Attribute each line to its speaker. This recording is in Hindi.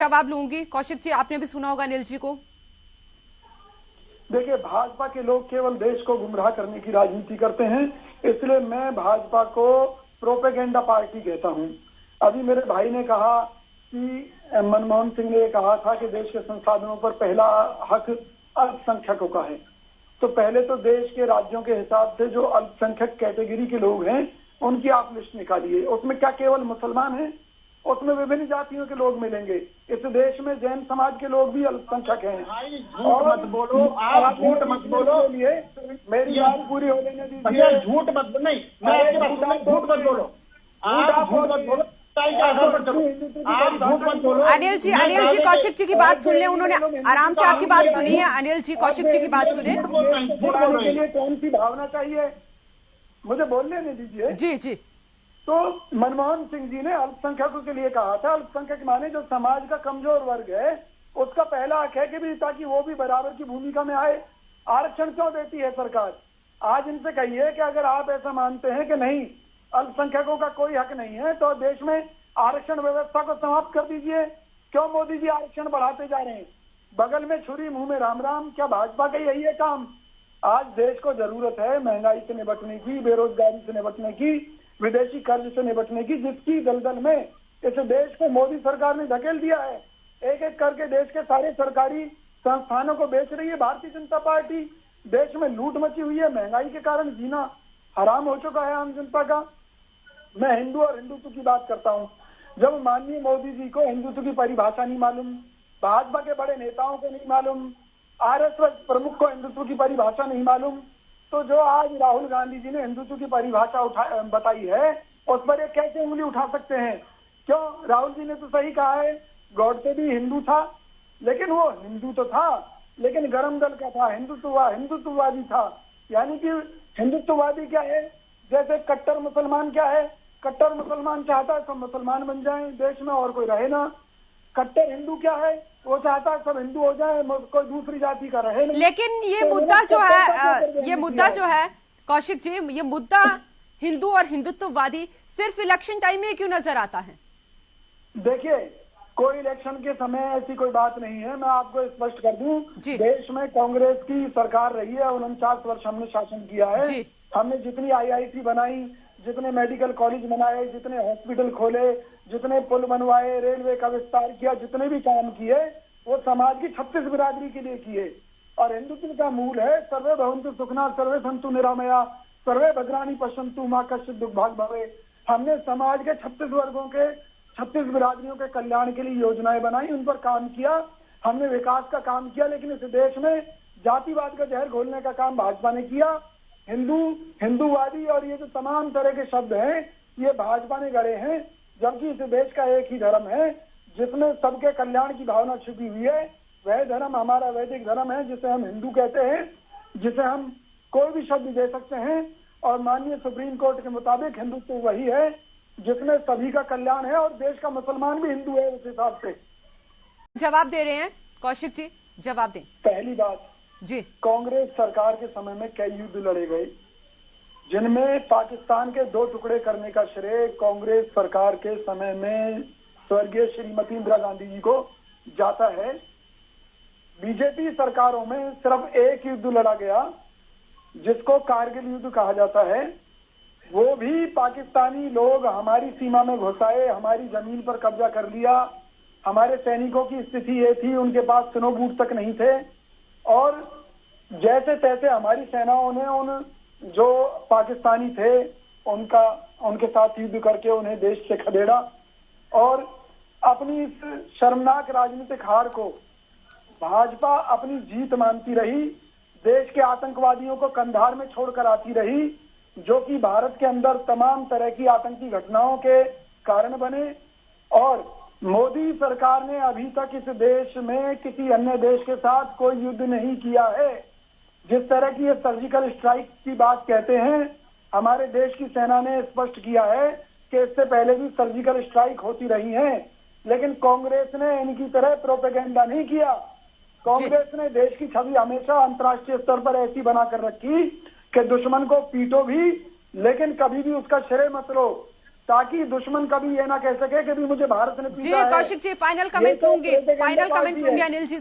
Speaker 1: जवाब लूंगी। कौशिक जी, आपने भी सुना होगा अनिल जी को।
Speaker 2: देखिए, भाजपा के लोग केवल देश को गुमराह करने की राजनीति करते हैं, इसलिए मैं भाजपा को प्रोपेगेंडा पार्टी कहता हूं। अभी मेरे भाई ने कहा कि मनमोहन सिंह ने कहा था कि देश के संसाधनों पर पहला हक अल्पसंख्यकों का है। तो पहले तो देश के राज्यों के हिसाब से जो अल्पसंख्यक कैटेगरी के लोग हैं उनकी आप लिस्ट निकालिए। उसमें क्या केवल मुसलमान हैं? उसमें विभिन्न जातियों के लोग मिलेंगे। इस देश में जैन समाज के लोग भी अल्पसंख्यक हैं।
Speaker 3: झूठ मत बोलो, आप झूठ मत बोलो।
Speaker 2: मेरी बात पूरी हो लेने दीजिए।
Speaker 3: झूठ मत, नहीं मैं आपकी बात, झूठ मत बोलो, आप झूठ मत बोलो, आप झूठ मत बोलो।
Speaker 1: अनिल जी, कौशिक जी की बात सुन ले, उन्होंने आराम से आपकी बात सुनी है। अनिल जी, कौशिक जी की बात सुने।
Speaker 2: के लिए कौन सी भावना चाहिए, मुझे बोलने नहीं दीजिए।
Speaker 1: जी जी।
Speaker 2: तो मनमोहन सिंह जी ने अल्पसंख्यकों के लिए कहा था। अल्पसंख्यक माने जो समाज का कमजोर वर्ग है, उसका पहला हक है कि भी ताकि वो भी बराबर की भूमिका में आए। आरक्षण क्यों देती है सरकार? आज इनसे कहिए कि अगर आप ऐसा मानते हैं कि नहीं, अल्पसंख्यकों का कोई हक नहीं है, तो देश में आरक्षण व्यवस्था को समाप्त कर दीजिए। क्यों मोदी जी आरक्षण बढ़ाते जा रहे हैं? बगल में छुरी मुंह में राम राम। क्या भाजपा का यही है काम? आज देश को जरूरत है महंगाई से निपटने की, बेरोजगारी से निपटने की, विदेशी कर्ज से निपटने की, जिसकी दलदल में इस देश को मोदी सरकार ने धकेल दिया है। एक एक करके देश के सारे सरकारी संस्थानों को बेच रही है भारतीय जनता पार्टी। देश में लूट मची हुई है, महंगाई के कारण जीना हराम हो चुका है आम जनता का। मैं हिंदू और हिंदुत्व की बात करता हूं। जब माननीय मोदी जी को हिंदुत्व की परिभाषा नहीं मालूम, भाजपा के बड़े नेताओं को नहीं मालूम, आरएसएस प्रमुख को हिंदुत्व की परिभाषा नहीं मालूम, तो जो आज राहुल गांधी जी ने हिंदुत्व की परिभाषा बताई है, उस पर ये कैसे उंगली उठा सकते हैं? क्यों? राहुल जी ने तो सही कहा है, गॉडसे भी हिंदू था, लेकिन वो हिंदू तो था, लेकिन गरम दल का था, हिंदुत्ववादी था। यानी कि हिंदुत्ववादी क्या है? जैसे कट्टर मुसलमान क्या है? कट्टर मुसलमान चाहता है सब मुसलमान बन जाएं देश में और कोई रहे ना। कट्टर हिंदू क्या है? वो चाहता है सब हिंदू हो जाए, कोई दूसरी जाति का रहे नहीं।
Speaker 1: लेकिन ये मुद्दा जो है कौशिक जी, ये मुद्दा हिंदू और हिंदुत्ववादी सिर्फ इलेक्शन टाइम में क्यों नजर आता है?
Speaker 2: देखिए, कोई इलेक्शन के समय ऐसी कोई बात नहीं है। मैं आपको स्पष्ट कर दूं, देश में कांग्रेस की सरकार रही है, 49 वर्ष हमने शासन किया है। हमने जितनी आईआईटी बनाई, जितने मेडिकल कॉलेज बनाए, जितने हॉस्पिटल खोले, जितने पुल बनवाए, रेलवे का विस्तार किया, जितने भी काम किए वो समाज की 36 बिरादरी के लिए किए। और हिंदुत्व का मूल है सर्वे भवन्तु सुखिनः, सर्वे सन्तु निरामया, सर्वे भद्राणि पश्यन्तु मा कश्चित् दुर्भाग् भवेत्। हमने समाज के 36 वर्गों के 36 बिरादरियों के कल्याण के लिए योजनाएं बनाई, उन पर काम किया, हमने विकास का काम किया। लेकिन इस देश में जातिवाद का जहर घोलने का काम भाजपा ने किया। हिंदूवादी और ये जो तमाम तरह के शब्द हैं, ये भाजपा ने गढ़े हैं, जबकि इस देश का एक ही धर्म है जिसमें सबके कल्याण की भावना छुपी हुई है। वह धर्म हमारा वैदिक धर्म है, जिसे हम हिंदू कहते हैं, जिसे हम कोई भी शब्द दे सकते हैं। और माननीय सुप्रीम कोर्ट के मुताबिक हिंदुत्व वही है जिसमें सभी का कल्याण है, और देश का मुसलमान भी हिंदू है उस हिसाब से।
Speaker 1: जवाब दे रहे हैं कौशिक जी, जवाब दें।
Speaker 2: पहली बात
Speaker 1: जी,
Speaker 2: कांग्रेस सरकार के समय में कई युद्ध लड़े गए, जिनमें पाकिस्तान के 2 टुकड़े करने का श्रेय कांग्रेस सरकार के समय में स्वर्गीय श्रीमती इंदिरा गांधी जी को जाता है। बीजेपी सरकारों में सिर्फ एक युद्ध लड़ा गया, जिसको कारगिल युद्ध कहा जाता है। वो भी पाकिस्तानी लोग हमारी सीमा में घुस आए, हमारी जमीन पर कब्जा कर लिया। हमारे सैनिकों की स्थिति ये थी, उनके पास स्नो बूट तक नहीं थे, और जैसे तैसे हमारी सेनाओं ने उन जो पाकिस्तानी थे उनके साथ युद्ध करके उन्हें देश से खदेड़ा। और अपनी इस शर्मनाक राजनीतिक हार को भाजपा अपनी जीत मानती रही, देश के आतंकवादियों को कंधार में छोड़कर आती रही, जो कि भारत के अंदर तमाम तरह की आतंकी घटनाओं के कारण बने। और मोदी सरकार ने अभी तक इस देश में किसी अन्य देश के साथ कोई युद्ध नहीं किया है। जिस तरह की ये सर्जिकल स्ट्राइक की बात कहते हैं, हमारे देश की सेना ने स्पष्ट किया है कि इससे पहले भी सर्जिकल स्ट्राइक होती रही हैं, लेकिन कांग्रेस ने इनकी तरह प्रोपेगेंडा नहीं किया। कांग्रेस ने देश की छवि हमेशा अंतर्राष्ट्रीय स्तर पर ऐसी बनाकर रखी कि दुश्मन को पीटो भी, लेकिन कभी भी उसका श्रेय मत लो, ताकि दुश्मन कभी ये ना कह सके कि भी मुझे भारत ने
Speaker 1: जी
Speaker 2: पीटा है।
Speaker 1: कौशिक जी, फाइनल कमेंट
Speaker 2: ये तो
Speaker 1: लूंगी,
Speaker 2: प्रोपेगेंडा
Speaker 1: फाइनल
Speaker 2: पार्टी
Speaker 1: कमेंट
Speaker 2: है।
Speaker 1: लूंगी अनिल जी